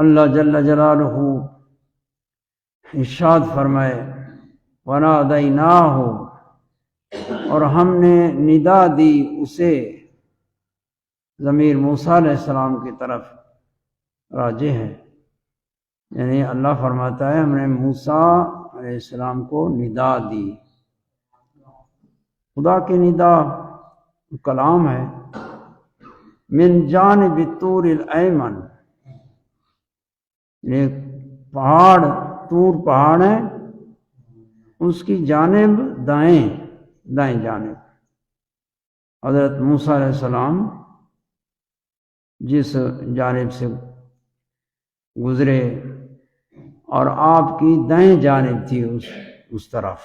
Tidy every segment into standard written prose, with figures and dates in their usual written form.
اللہ جل جلالہ ارشاد فرمائے وَنَادَيْنَاهُ، اور ہم نے ندا دی اسے، ضمیر موسیٰ علیہ السلام کی طرف راجع ہے، یعنی اللہ فرماتا ہے ہم نے موسیٰ علیہ السلام کو ندا دی۔ خدا کی ندا کلام ہے، من جانب الطور الایمن، یہ پہاڑ طور پہاڑ ہے، اس کی جانب دائیں جانب حضرت موسیٰ علیہ السلام جس جانب سے گزرے اور آپ کی دائیں جانب تھی اس طرف،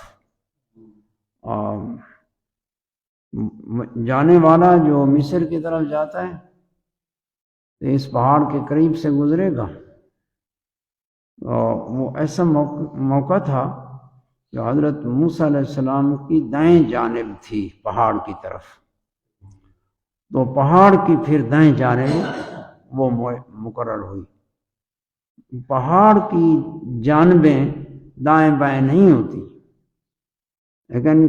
جانے والا جو مصر کی طرف جاتا ہے تو اس پہاڑ کے قریب سے گزرے گا، وہ ایسا موقع تھا جو حضرت موسیٰ علیہ السلام کی دائیں جانب تھی پہاڑ کی طرف، تو پہاڑ کی پھر دائیں جانب وہ مقرر ہوئی۔ پہاڑ کی جانبیں دائیں بائیں نہیں ہوتی، لیکن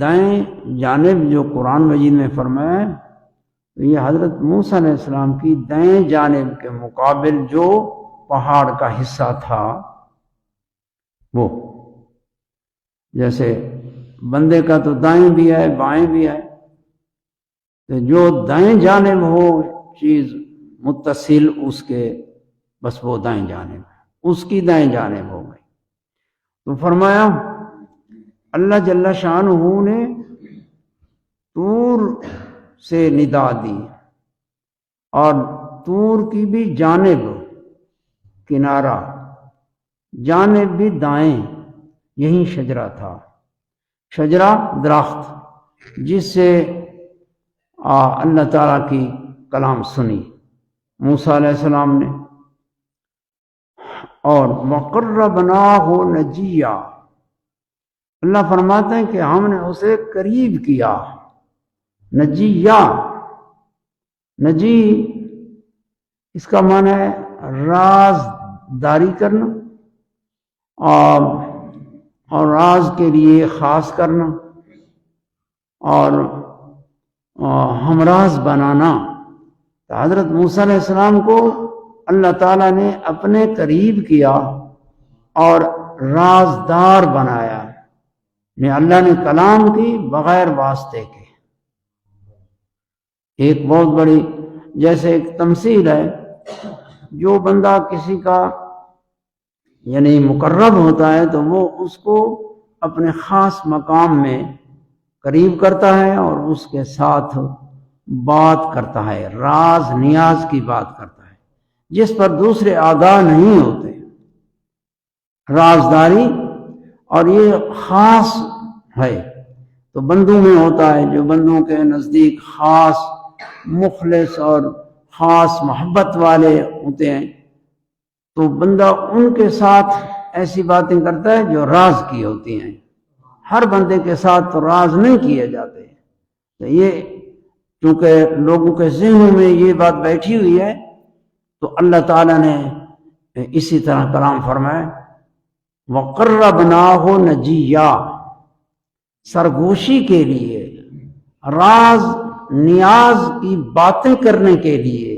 دائیں جانب جو قرآن مجید میں فرمایا ہے تو یہ حضرت موسیٰ علیہ السلام کی دائیں جانب کے مقابل جو پہاڑ کا حصہ تھا، وہ جیسے بندے کا تو دائیں بھی ہے بائیں بھی ہے، تو جو دائیں جانب ہو چیز متصل اس کے، بس وہ دائیں جانب اس کی دائیں جانب ہو گئی۔ تو فرمایا اللہ جل شانہ نے طور سے ندا دی، اور طور کی بھی جانب کنارہ، جانب بھی دائیں، یہی شجرہ تھا، شجرہ درخت جس سے اللہ تعالیٰ کی کلام سنی موسیٰ علیہ السلام نے۔ اور وَقَرَّبْنَاهُ نَجِيًّا، اللہ فرماتے ہیں کہ ہم نے اسے قریب کیا، نجیہ، نجی اس کا معنی ہے راز داری کرنا، اور راز کے لیے خاص کرنا، اور ہمراز بنانا۔ تو حضرت موسیٰ علیہ السلام کو اللہ تعالیٰ نے اپنے قریب کیا اور رازدار بنایا، یعنی اللہ نے کلام کی بغیر واسطے کے۔ ایک بہت بڑی جیسے ایک تمثیل ہے، جو بندہ کسی کا یعنی مقرب ہوتا ہے تو وہ اس کو اپنے خاص مقام میں قریب کرتا ہے اور اس کے ساتھ بات کرتا ہے، راز نیاز کی بات کرتا ہے جس پر دوسرے آگاہ نہیں ہوتے، رازداری۔ اور یہ خاص ہے تو بندوں میں ہوتا ہے، جو بندوں کے نزدیک خاص مخلص اور خاص محبت والے ہوتے ہیں تو بندہ ان کے ساتھ ایسی باتیں کرتا ہے جو راز کی ہوتی ہیں۔ ہر بندے کے ساتھ تو راز نہیں کیے جاتے، تو یہ چونکہ لوگوں کے ذہنوں میں یہ بات بیٹھی ہوئی ہے تو اللہ تعالیٰ نے اسی طرح کلام فرمایا وَقَرَّبْنَاهُ نَجِيًّا، سرگوشی کے لیے، راز نیاز کی باتیں کرنے کے لیے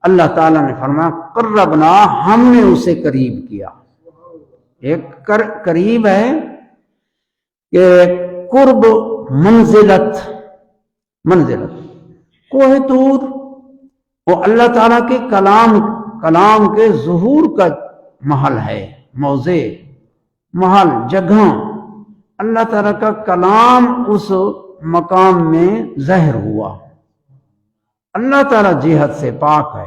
اللہ تعالیٰ نے فرمایا قربنا، ہم نے اسے قریب کیا۔ ایک قریب ہے کہ قرب، منزلت کوہ طور وہ اللہ تعالیٰ کے کلام کے ظہور کا محل ہے، موضع، محل، جگہ۔ اللہ تعالیٰ کا کلام اس مقام میں ظاہر ہوا۔ اللہ تعالیٰ جہت سے پاک ہے،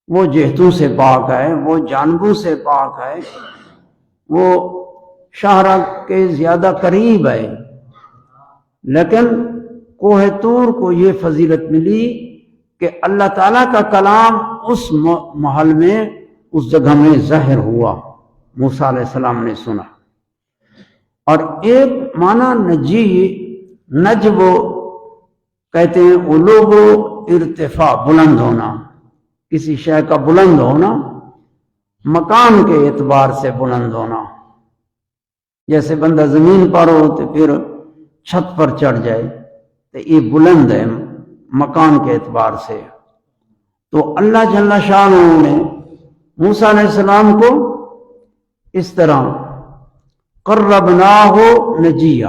وہ جہتوں سے پاک ہے، وہ جانبوں سے پاک ہے، وہ شاہراہ کے زیادہ قریب ہے، لیکن کوہ طور کو یہ فضیلت ملی کہ اللہ تعالیٰ کا کلام اس محل میں، اس جگہ میں ظاہر ہوا، موسیٰ علیہ السلام نے سنا۔ اور ایک معنی نجو کہتے ہیں علو و ارتفاع، بلند ہونا، کسی شے کا بلند ہونا، مکان کے اعتبار سے بلند ہونا، جیسے بندہ زمین پر ہو تو پھر چھت پر چڑھ جائے تو یہ بلند ہے مکان کے اعتبار سے۔ تو اللہ جل شانہ نے موسیٰ علیہ السلام کو اس طرح قربناہ نجیہ،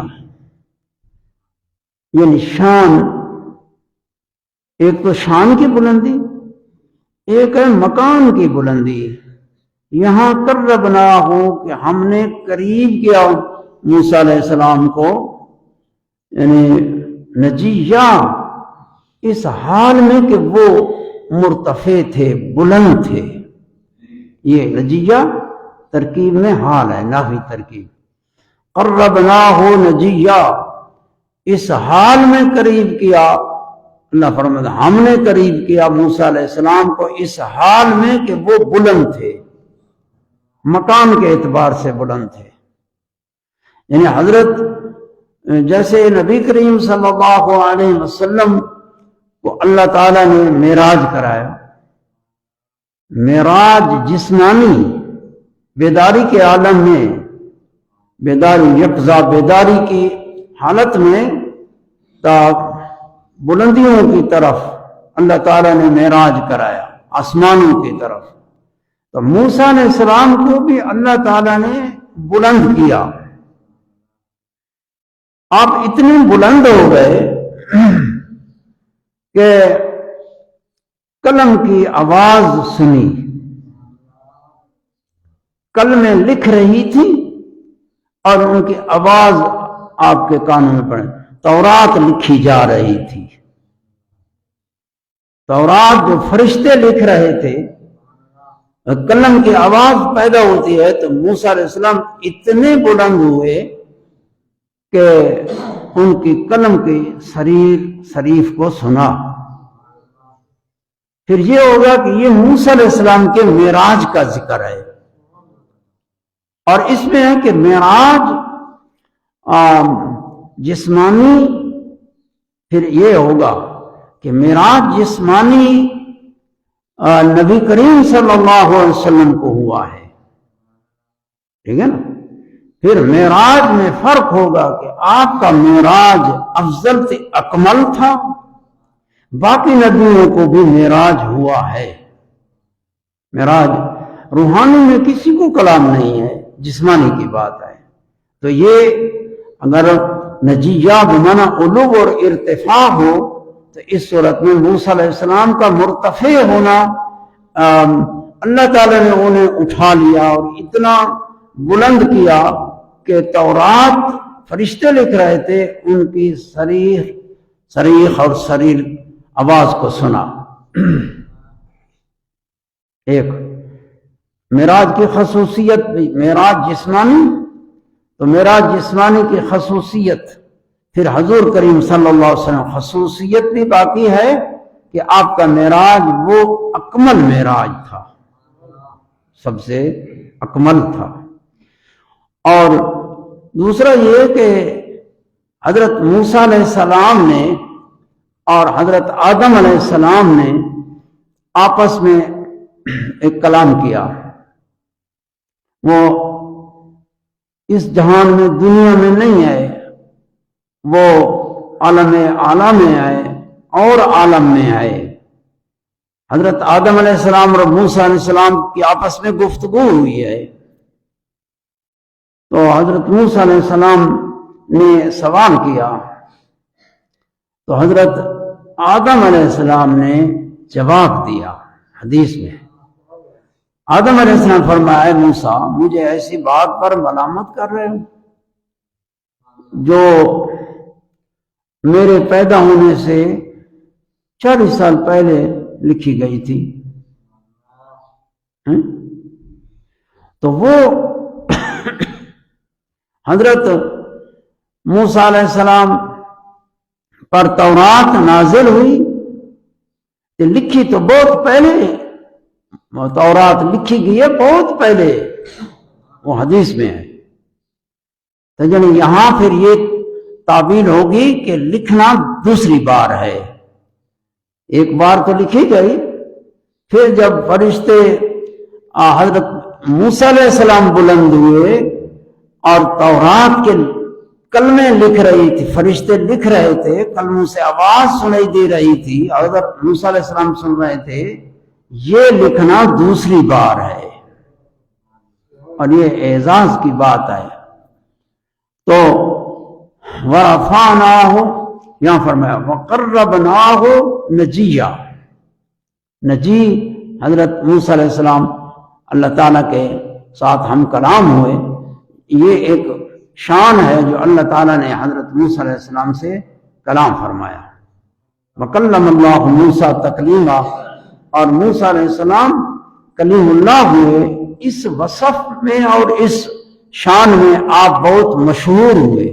یعنی شان، ایک تو شان کی بلندی، ایک ہے مکان کی بلندی۔ یہاں قربناہ کہ ہم نے قریب کیا موسیٰ علیہ السلام کو، یعنی نجیہ اس حال میں کہ وہ مرتفع تھے، بلند تھے۔ یہ نجیہ ترکیب میں حال ہے، نافی ترکیب۔ قربناہ نجیہ، اس حال میں قریب کیا، اللہ فرماتا ہم نے قریب کیا موسیٰ علیہ السلام کو اس حال میں کہ وہ بلند تھے، مکان کے اعتبار سے بلند تھے۔ یعنی حضرت جیسے نبی کریم صلی اللہ علیہ وسلم کو اللہ تعالیٰ نے معراج کرایا، معراج جسمانی بیداری کے عالم میں، بیداری یقظہ بیداری کی حالت میں تا بلندیوں کی طرف اللہ تعالیٰ نے معراج کرایا، آسمانوں کی طرف۔ تو موسیٰ علیہ السلام کو بھی اللہ تعالیٰ نے بلند کیا۔ آپ اتنے بلند ہو گئے کہ قلم کی آواز سنی، کلمیں لکھ رہی تھی اور ان کی آواز آپ کے کانوں میں پڑے، تورات لکھی جا رہی تھی۔ تورات جو فرشتے لکھ رہے تھے، قلم کی آواز پیدا ہوتی ہے تو موسیٰ علیہ السلام اتنے بلند ہوئے کہ ان کی قلم کی شریف کو سنا۔ پھر یہ ہوگا کہ یہ موسیٰ علیہ السلام کے معراج کا ذکر ہے، اور اس میں ہے کہ معراج جسمانی، پھر یہ ہوگا کہ معراج جسمانی نبی کریم صلی اللہ علیہ وسلم کو ہوا ہے، ٹھیک ہے نا۔ پھر معراج میں فرق ہوگا کہ آپ کا معراج افضل سے اکمل تھا، باقی نبیوں کو بھی معراج ہوا ہے۔ معراج روحانی میں کسی کو کلام نہیں ہے، جسمانی کی بات ہے۔ تو یہ اگر نجیہ بمعنی علو اور ارتفاع ہو تو اس صورت میں موسیٰ علیہ السلام کا مرتفع ہونا، اللہ تعالیٰ نے انہیں اٹھا لیا اور اتنا بلند کیا کہ تورات فرشتے لکھ رہے تھے، ان کی صریح اور صریح آواز کو سنا۔ ایک معراج کی خصوصیت بھی، معراج جسمانی، تو معراج جسمانی کی خصوصیت، پھر حضور کریم صلی اللہ علیہ وسلم خصوصیت بھی باقی ہے کہ آپ کا معراج وہ اکمل معراج تھا، سب سے اکمل تھا۔ اور دوسرا یہ کہ حضرت موسیٰ علیہ السلام نے اور حضرت آدم علیہ السلام نے آپس میں ایک کلام کیا، وہ اس جہان میں، دنیا میں نہیں آئے، وہ عالم اعلیٰ میں آئے اور عالم میں آئے۔ حضرت آدم علیہ السلام اور موسیٰ علیہ السلام کی آپس میں گفتگو ہوئی ہے، تو حضرت موسیٰ علیہ السلام نے سوال کیا تو حضرت آدم علیہ السلام نے جواب دیا۔ حدیث میں آدم علیہ السلام فرمایا، اے موسیٰ، مجھے ایسی بات پر ملامت کر رہے ہو جو میرے پیدا ہونے سے 40 سال پہلے لکھی گئی تھی۔ تو وہ حضرت موسیٰ علیہ السلام پر تورات نازل ہوئی، لکھی تو بہت پہلے، تورات لکھی گئی ہے بہت پہلے، وہ حدیث میں ہے۔ تو یعنی یہاں پھر یہ تعبیر ہوگی کہ لکھنا دوسری بار ہے، ایک بار تو لکھی گئی، پھر جب فرشتے حضرت موسیٰ علیہ السلام بلند ہوئے اور تورات کے کلمے لکھ رہی تھی، فرشتے لکھ رہے تھے، کلموں سے آواز سنائی دے رہی تھی، اگر موسیٰ علیہ السلام سن رہے تھے، یہ لکھنا دوسری بار ہے اور یہ اعزاز کی بات ہے۔ تو وَرَفَعْنَاهُ یہاں فرمایا وَقَرَّبْنَاهُ نَجِيًّا، نجی حضرت موسیٰ علیہ السلام اللہ تعالیٰ کے ساتھ ہم کلام ہوئے، یہ ایک شان ہے جو اللہ تعالیٰ نے حضرت موسیٰ علیہ السلام سے کلام فرمایا۔ وَكَلَّمَ اللَّهُ مُوسَىٰ تَكْلِيمًا، اور موسیٰ علیہ السلام کلیم اللہ ہوئے۔ اس وصف میں اور اس شان میں آپ بہت مشہور ہوئے۔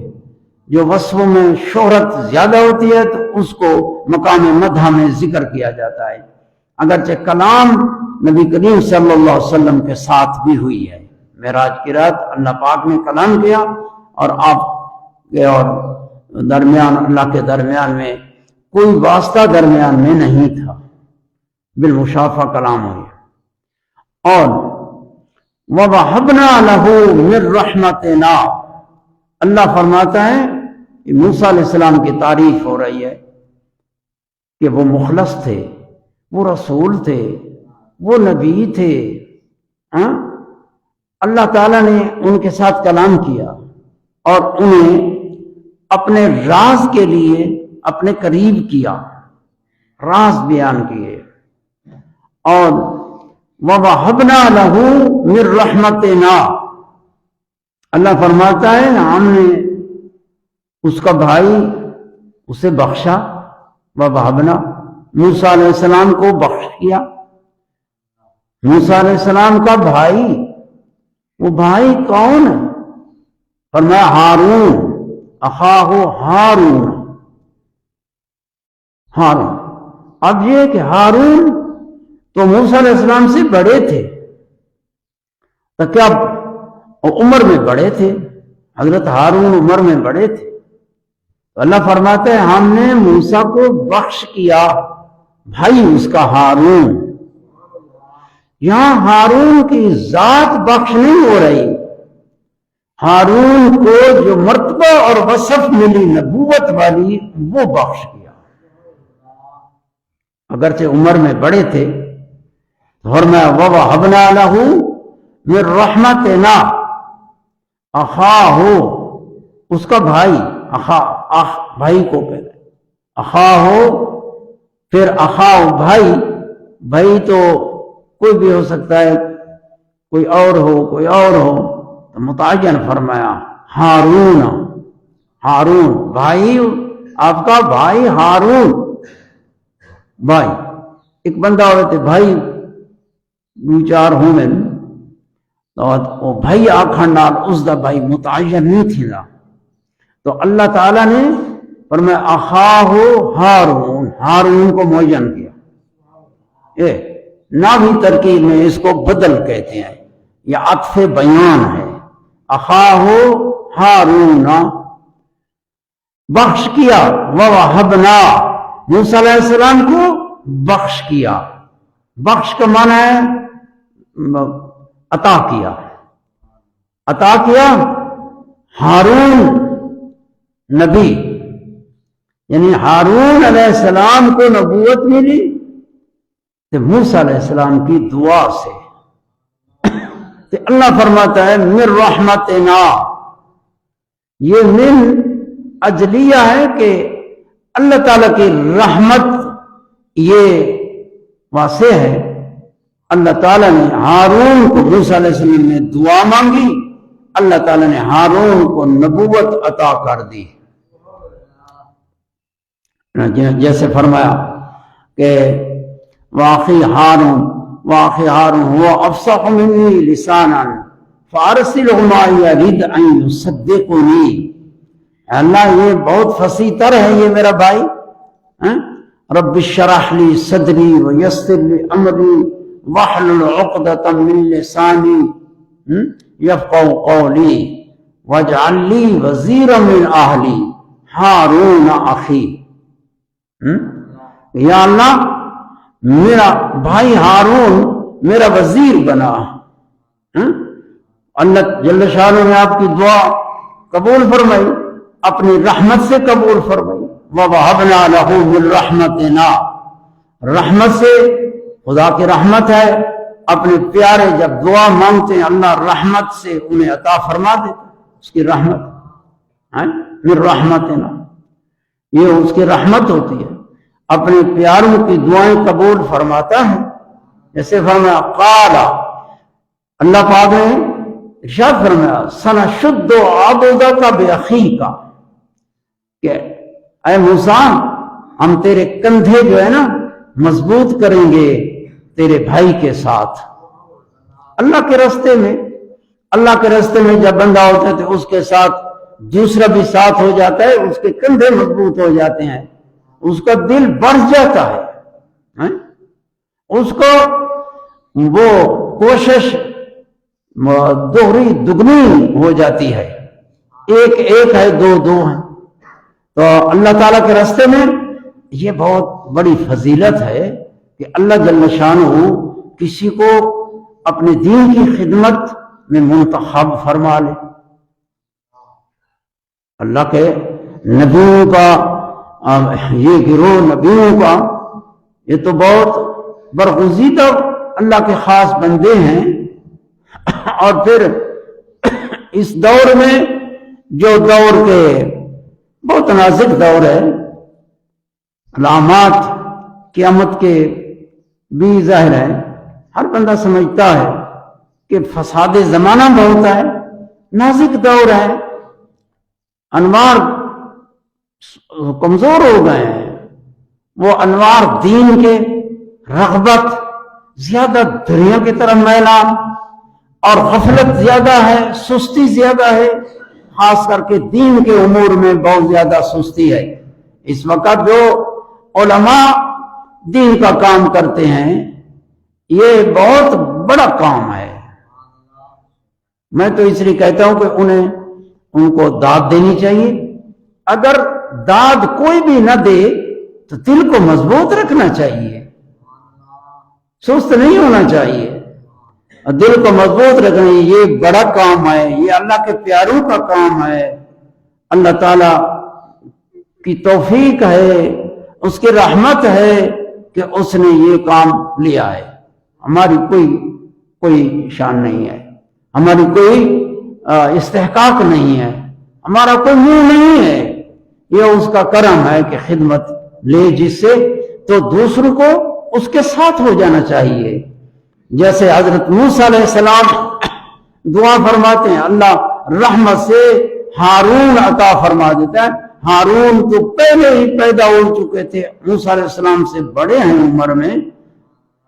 جو وصفوں میں شہرت زیادہ ہوتی ہے تو اس کو مقام مدح میں ذکر کیا جاتا ہے، اگرچہ کلام نبی کریم صلی اللہ علیہ وسلم کے ساتھ بھی ہوئی ہے۔ معراج کی رات اللہ پاک نے کلام کیا اور آپ کے اور درمیان، اللہ کے درمیان میں کوئی واسطہ درمیان میں نہیں تھا، بالمشافہ کلام ہوئی۔ اور وَوَهَبْنَا لَهُ مِن رَحْمَتِنَا، اللہ فرماتا ہے کہ موسیٰ علیہ السلام کی تعریف ہو رہی ہے کہ وہ مخلص تھے، وہ رسول تھے، وہ نبی تھے، اللہ تعالیٰ نے ان کے ساتھ کلام کیا اور انہیں اپنے راز کے لیے اپنے قریب کیا، راز بیان کیے۔ اور وَوَهَبْنَا لَهُ مِن رَحْمَتِنَا، اللہ فرماتا ہے ہم نے اس کا بھائی اسے بخشا، وَوَهَبْنَا، موسیٰ علیہ السلام کو بخش کیا۔ موسیٰ علیہ السلام کا بھائی، وہ بھائی کون ہے؟ فرمایا ہارون، اخاہ ہارون، ہارون۔ اب یہ کہ ہارون تو موسیٰ علیہ السلام سے بڑے تھے، تو کیا عمر میں بڑے تھے، حضرت ہارون عمر میں بڑے تھے، تو اللہ فرماتا ہے ہم نے موسیٰ کو بخش کیا، بھائی اس کا ہارون۔ یہاں ہارون کی ذات بخش نہیں ہو رہی، ہارون کو جو مرتبہ اور وصف ملی نبوت والی وہ بخش کیا، اگرچہ عمر میں بڑے تھے۔ فرمایا وَوَهَبْنَا لَهُ مِن رَحْمَتِنَا اخاہ، اس کا بھائی، بھائی کو پہلے اخاہ، پھر اخاہ بھائی، بھائی تو کوئی بھی ہو سکتا ہے، کوئی اور ہو کوئی اور ہو، تو متعین فرمایا ہارون، ہارون بھائی، آپ کا بھائی ہارون، بھائی ایک بندہ ہوتے بھائی دو چار ہونے تو وہ بھائی آکھن نال اس دا بھائی متعین نہیں تھی نا، تو اللہ تعالیٰ نے فرمایا اخاہ ہارون، ہارون کو معین کیا۔ نہ بھی ترکیب میں اس کو بدل کہتے ہیں، یہ عطف بیان ہے۔ اخاہ ہارون، بخش کیا، وَوَهَبْنَا، موسیٰ علیہ السلام کو بخش کیا۔ بخش کا معنی ہے عطا کیا، عطا کیا ہارون نبی، یعنی ہارون علیہ السلام کو نبوت ملی تو موسیٰ علیہ السلام کی دعا سے۔ تو اللہ فرماتا ہے من رحمتنا، یہ من اجلیہ ہے کہ اللہ تعالیٰ کی رحمت یہ واسع ہے۔ اللہ تعالیٰ نے ہارون کو، موسیٰ علیہ السلام نے دعا مانگی، اللہ تعالیٰ نے ہارون کو نبوت عطا کر دی۔ جیسے فرمایا کہ واقعی ہارون هو افصح منی لسانا فارسلہ معی رد ان یصدقنی، اللہ یہ بہت فصیح تر ہے یہ میرا بھائی، رب اشرح لی صدری ویسر لی امری واحلل عقدۃ من لسانی یفقہوا قولی واجعل لی وزیرا من اہلی ہارون اخی۔ یا اللہ میرا بھائی ہارون میرا وزیر بنا، اللہ جل شانہ نے آپ کی دعا قبول فرمائی، اپنی رحمت سے قبول فرمائی۔ وَوَهَبْنَا لَهُ مِن رَحْمَتِنَا، رحمت سے، خدا کی رحمت ہے، اپنے پیارے جب دعا مانگتے ہیں اللہ رحمت سے انہیں عطا فرما دیتا، اس کی رحمت مِن رَحْمَتِنَا، یہ اس کی رحمت ہوتی ہے، اپنے پیاروں کی دعائیں قبول فرماتا ہے۔ جیسے فرمایا قال، اللہ پاک نے ارشاد فرمایا سنشد عضدک بأخیک، کہ اے موسیٰ ہم تیرے کندھے جو ہے نا مضبوط کریں گے تیرے بھائی کے ساتھ۔ اللہ کے راستے میں، اللہ کے راستے میں جب بندہ ہوتا ہے تو اس کے ساتھ دوسرا بھی ساتھ ہو جاتا ہے، اس کے کندھے مضبوط ہو جاتے ہیں، اس کا دل بڑھ جاتا ہے، اس کو وہ کوشش دوہری دگنی ہو جاتی ہے، ایک ایک ہے دو دو ہیں۔ تو اللہ تعالیٰ کے راستے میں یہ بہت بڑی فضیلت ہے کہ اللہ جل شانہ کسی کو اپنے دین کی خدمت میں منتخب فرما لے۔ اللہ کے نبیوں کا یہ گروہ نبیوں کا یہ تو بہت برگزیدہ اللہ کے خاص بندے ہیں، اور پھر اس دور میں جو دور کے بہت نازک دور ہے، علامات قیامت کے بھی ظاہر ہے، ہر بندہ سمجھتا ہے کہ فساد زمانہ بہت ہے، نازک دور ہے، انوار کمزور ہو گئے ہیں، وہ انوار دین کے رغبت زیادہ دنیا کی طرف میلان، اور غفلت زیادہ ہے، سستی زیادہ ہے، خاص کر کے دین کے امور میں بہت زیادہ سستی ہے۔ اس وقت جو علماء دین کا کام کرتے ہیں یہ بہت بڑا کام ہے، میں تو اس لیے کہتا ہوں کہ ان کو داد دینی چاہیے۔ اگر داد کوئی بھی نہ دے تو دل کو مضبوط رکھنا چاہیے، سست نہیں ہونا چاہیے، دل کو مضبوط رکھنا، یہ بڑا کام ہے، یہ اللہ کے پیاروں کا کام ہے، اللہ تعالیٰ کی توفیق ہے، اس کی رحمت ہے کہ اس نے یہ کام لیا ہے۔ ہماری کوئی شان نہیں ہے، ہماری کوئی استحقاق نہیں ہے، ہمارا کوئی منہ نہیں ہے، یہ اس کا کرم ہے کہ خدمت لے جس سے، تو دوسروں کو اس کے ساتھ ہو جانا چاہیے۔ جیسے حضرت موسیٰ علیہ السلام دعا فرماتے ہیں اللہ رحمت سے ہارون عطا فرما دیتا ہے، ہارون تو پہلے ہی پیدا ہو چکے تھے، موسیٰ علیہ السلام سے بڑے ہیں عمر میں،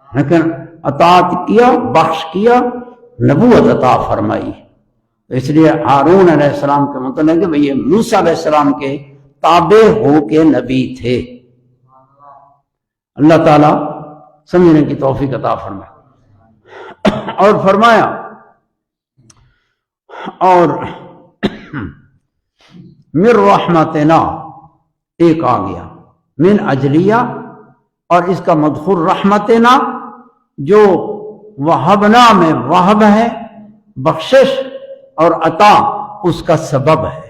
لیکن اطاعت کیا، بخش کیا، نبوت عطا فرمائی۔ اس لیے ہارون علیہ السلام کے مطلب کہ یہ موسیٰ علیہ السلام کے تابع ہو کے نبی تھے۔ اللہ تعالیٰ سمجھنے کی توفیق عطا فرمائے۔ اور فرمایا اور من رحمتنا ایک آ گیا، من اجلیہ، اور اس کا مدخول رحمتنا جو وہبنا میں وہب ہے، بخشش اور عطا اس کا سبب ہے۔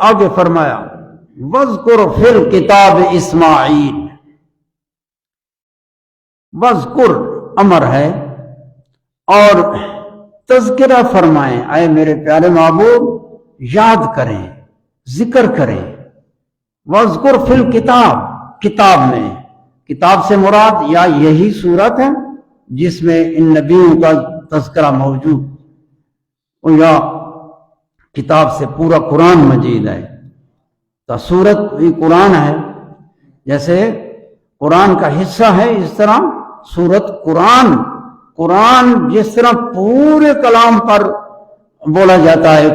آگے فرمایا وَاذْكُرْ فِي الْكِتَابِ اسماعیل، وَاذْكُرْ امر ہے، اور تذکرہ فرمائیں، اے میرے پیارے محبوب یاد کریں، ذکر کریں۔ وَاذْكُرْ فِي الْكِتَابِ، کتاب میں، کتاب سے مراد یا یہی صورت ہے جس میں ان نبیوں کا تذکرہ موجود، یا کتاب سے پورا قرآن مجید ہے، تو سورت بھی قرآن ہے، جیسے قرآن کا حصہ ہے اس طرح سورت قرآن جس طرح پورے کلام پر بولا جاتا ہے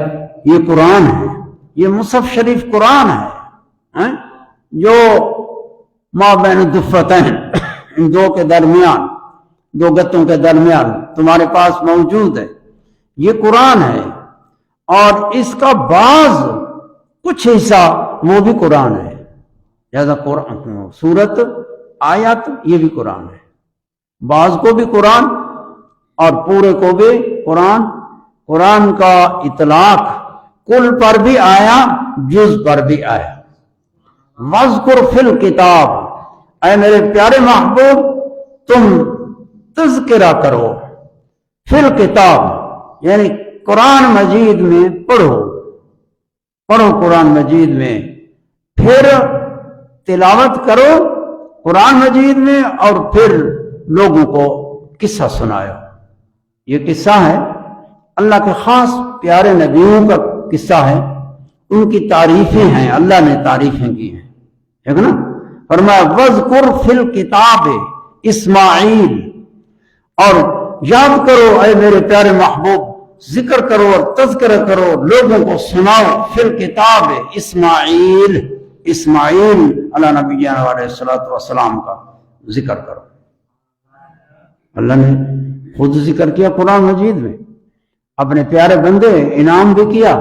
یہ قرآن ہے، یہ مصحف شریف قرآن ہے، جو ما بین الدفتین، ان دو کے درمیان، دو گتوں کے درمیان تمہارے پاس موجود ہے، یہ قرآن ہے، اور اس کا بعض کچھ حصہ وہ بھی قرآن ہے، لہذا سورت آیت یہ بھی قرآن ہے، بعض کو بھی قرآن اور پورے کو بھی قرآن کا اطلاق کل پر بھی آیا، جز پر بھی آیا۔ وَاذْكُرْ فِي الْكِتَابِ، اے میرے پیارے محبوب تم تذکرہ کرو، فی الکتاب یعنی قرآن مجید میں پڑھو قرآن مجید میں، پھر تلاوت کرو قرآن مجید میں، اور پھر لوگوں کو قصہ سناؤ۔ یہ قصہ ہے اللہ کے خاص پیارے نبیوں کا قصہ ہے، ان کی تعریفیں ہیں، اللہ نے تعریفیں کی ہیں، ٹھیک ہے نا۔ فرمایا وَاذْكُرْ فِي الْكِتَابِ اسماعیل، اور یاد کرو اے میرے پیارے محبوب، ذکر کرو اور تذکرہ کرو، لوگوں کو سناؤ، فی الکتاب اسماعیل علی نبینا علیہ الصلوۃ والسلام کا ذکر کرو۔ اللہ نے خود ذکر کیا قرآن مجید میں، اپنے پیارے بندے انعام بھی کیا،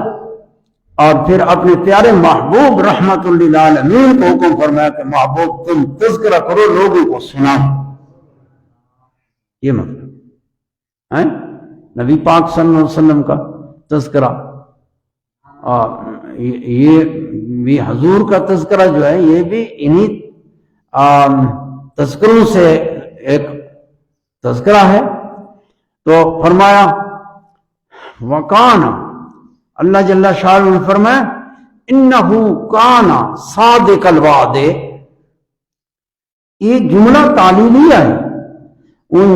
اور پھر اپنے پیارے محبوب رحمت للعالمین کو حکم فرمایا کہ محبوب تم تذکرہ کرو، لوگوں کو سناؤ۔ یہ مطلب ہے نبی پاک صلی اللہ علیہ وسلم کا تذکرہ، یہ بھی حضور کا تذکرہ جو ہے یہ بھی انہی تذکروں سے ایک تذکرہ ہے۔ تو فرمایا وَقَانَ، اللہ جل شانہ نے فرمایا اِنَّهُ كَانَ صَادِقَ الْوَعْدِ، یہ جملہ تعلیلیہ ہے۔ ان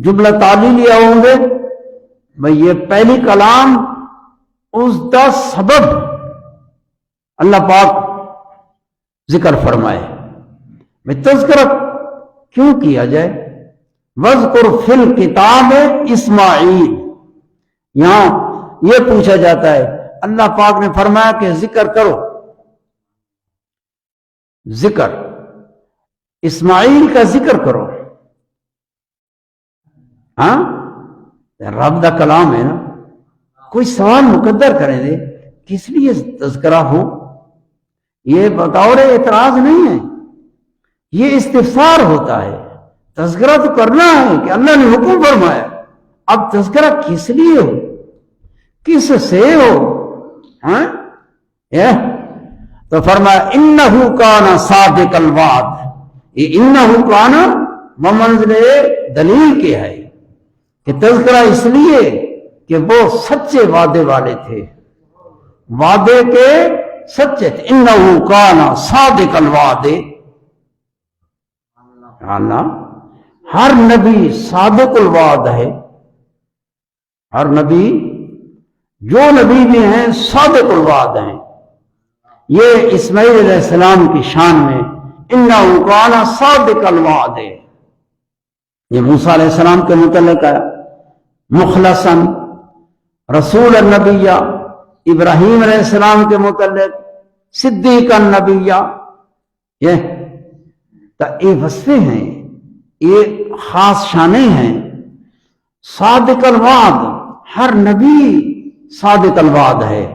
جملہ تعلیلیہ ہوں گے بھئی، یہ پہلی کلام اس دا سبب اللہ پاک ذکر فرمائے، بھئی تذکرہ کیوں کیا جائے؟ وَاذْكُرْ فِي الْكِتَابِ اسماعیل، یہاں یہ پوچھا جاتا ہے، اللہ پاک نے فرمایا کہ ذکر کرو، ذکر اسماعیل کا ذکر کرو۔ ہاں رب دا کلام ہے نا، کوئی سوال مقدر کریں دے کس لیے تذکرہ ہو، یہ بطور اعتراض نہیں ہے، یہ استفسار ہوتا ہے۔ تذکرہ تو کرنا ہے کہ اللہ نے حکم فرمایا، اب تذکرہ کس لیے ہو، کس سے ہو؟ ہاں تو فرمایا انہو کانا صادق الوعد، یہ انہو کانا بمنزل دلیل کے ہے کہ تذکرہ اس لیے کہ وہ سچے وعدے والے تھے، وعدے کے سچے تھے۔ انہو کانا صادق الوعد، اللہ ہر نبی صادق الوعد ہے، ہر نبی جو نبی بھی ہیں صادق الوعد ہیں۔ یہ اسماعیل علیہ السلام کی شان میں انہو کانا صادق الوعد ہے۔ یہ موسیٰ علیہ السلام کے متعلق آیا، مخلصاً رسول النبی، ابراہیم علیہ السلام کے متعلق صدیق النبی، یہ وصفیں ہیں، یہ خاص شانیں ہیں۔ صادق الوعد، ہر نبی صادق الوعد ہے،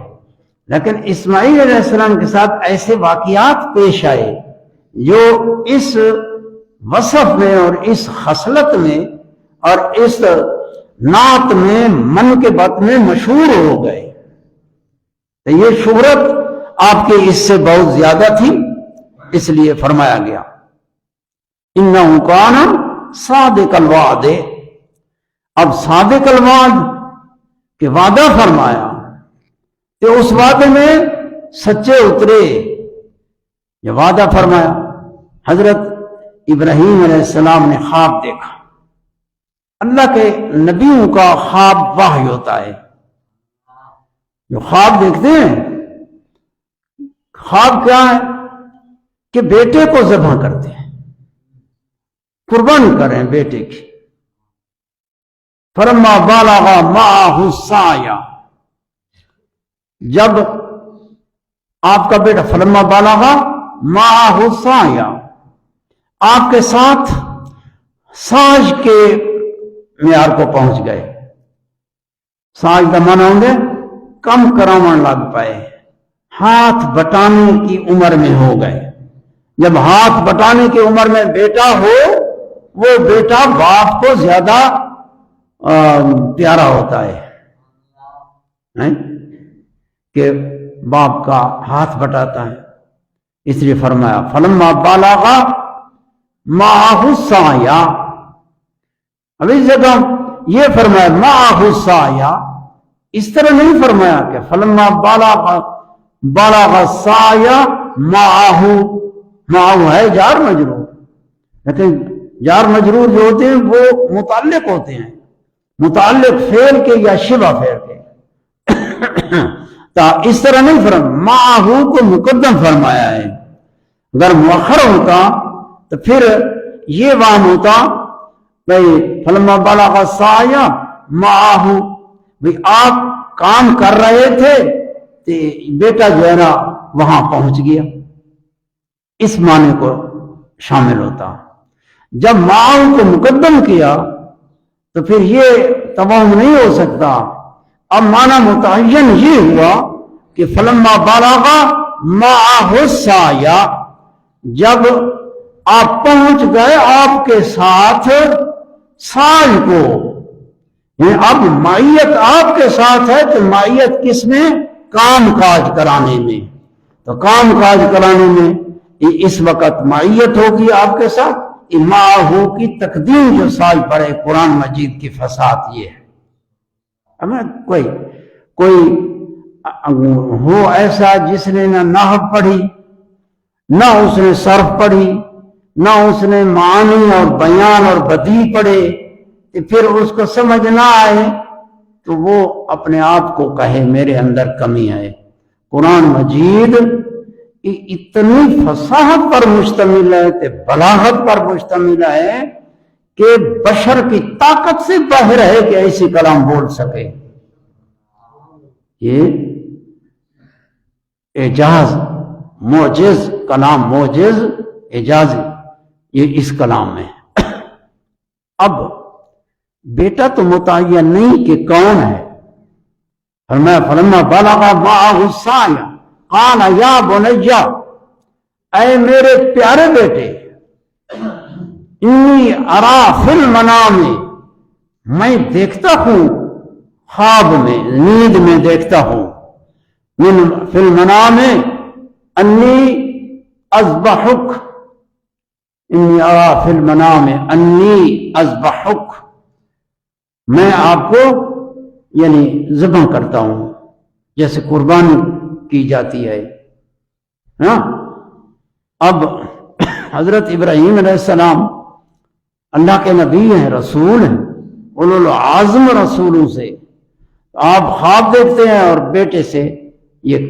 لیکن اسماعیل علیہ السلام کے ساتھ ایسے واقعات پیش آئے جو اس وصف میں اور اس خصلت میں اور اس نعت میں من کے بات میں مشہور ہو گئے، تو یہ شہرت آپ کے اس سے بہت زیادہ تھی، اس لیے فرمایا گیا انہو کانا صادق الوعد۔ اب صادق الوعد کہ وعدہ فرمایا کہ اس وعدے میں سچے اترے، یہ وعدہ فرمایا۔ حضرت ابراہیم علیہ السلام نے خواب دیکھا، اللہ کے نبیوں کا خواب وحی ہوتا ہے، جو خواب دیکھتے ہیں، خواب کیا ہے کہ بیٹے کو ذبح کرتے ہیں، قربان کریں بیٹے کی۔ فلما بلغ معه السعی، جب آپ کا بیٹا فلما بلغ معه السعی، آپ کے ساتھ ساج کے معیار کو پہنچ گئے، ساج کا معنی ہوں گے کم کراون لگ پائے، ہاتھ بٹانے کی عمر میں ہو گئے۔ جب ہاتھ بٹانے کی عمر میں بیٹا ہو، وہ بیٹا باپ کو زیادہ پیارا ہوتا ہے کہ باپ کا ہاتھ بٹاتا ہے، اس لیے فرمایا فلما بلغ معہ السعی۔ اب اس جگہ یہ فرمایا معہ السعی، اس طرح نہیں فرمایا کہ فلما بلغ السعی معہ ہے جار مجرور، لیکن جار مجرور جو ہوتے ہیں وہ متعلق ہوتے ہیں، متعلق فعل کے یا شبہ فعل کے، تو اس طرح نہیں فرمایا، معہ کو مقدم فرمایا ہے۔ اگر مؤخر ہوتا تو پھر یہ وہاں ہوتا بھائی فلما بلغ السعی معہ، بھائی آپ کام کر رہے تھے تو بیٹا جو ہے نا وہاں پہنچ گیا، اس معنی کو شامل ہوتا۔ جب معہ کو مقدم کیا تو پھر یہ توہم نہیں ہو سکتا، اب معنی متعین یہ ہوا کہ فلما بلغ معہ السعی، جب آپ پہنچ گئے آپ کے ساتھ سعی کو، یعنی اب معیت آپ کے ساتھ ہے تو معیت کس میں؟ کام کاج کرانے میں، تو کام کاج کرانے میں اس وقت معیت ہوگی آپ کے ساتھ۔ معہ کی تقدیم جو سال پڑے قرآن مجید کی فساد یہ ہے۔ اب کوئی ہو ایسا جس نے نہ نحو پڑھی، نہ اس نے صرف پڑھی، نہ اس نے معانی اور بیان اور بدیع پڑھے، تو پھر اس کو سمجھ نہ آئے تو وہ اپنے آپ کو کہے میرے اندر کمی ہے۔ قرآن مجید اتنی فصاحت پر مشتمل ہے کہ بلاغت پر مشتمل ہے کہ بشر کی طاقت سے باہر ہے کہ ایسی کلام بول سکے۔ یہ اعجاز، معجز کلام، معجز اعجازی، یہ اس کلام میں۔ اب بیٹا تو متعین نہیں کہ کون ہے، فرمایا فلما بلغ معہ السعی قال یا بنی، اے میرے پیارے بیٹے، انی ارا فی المنام، میں دیکھتا ہوں خواب میں، نیند میں دیکھتا ہوں، فی المنام انی اذبحک، انی ارا فی المنام انی اذبحک، میں آپ کو یعنی ذبح کرتا ہوں، جیسے قربانی کی جاتی ہے۔ اب حضرت ابراہیم علیہ السلام اللہ کے نبی ہیں، رسول ہیں، اولو العزم رسولوں سے، آپ خواب دیکھتے ہیں اور بیٹے سے یہ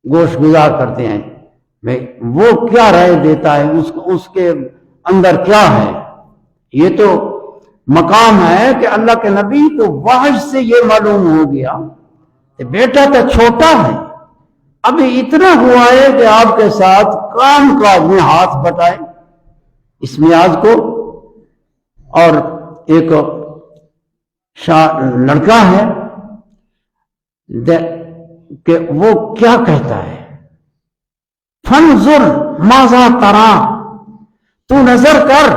گوش گزار کرتے ہیں، وہ کیا رائے دیتا ہے، اس کے اندر کیا ہے۔ یہ تو مقام ہے کہ اللہ کے نبی کو وحی سے یہ معلوم ہو گیا کہ بیٹا تو چھوٹا ہے، ابھی اتنا ہوا ہے کہ آپ کے ساتھ کام کاج میں ہاتھ بٹائے اس میاض کو، اور ایک لڑکا ہے کہ وہ کیا کہتا ہے، فانظر ماذا ترا، تو نظر کر،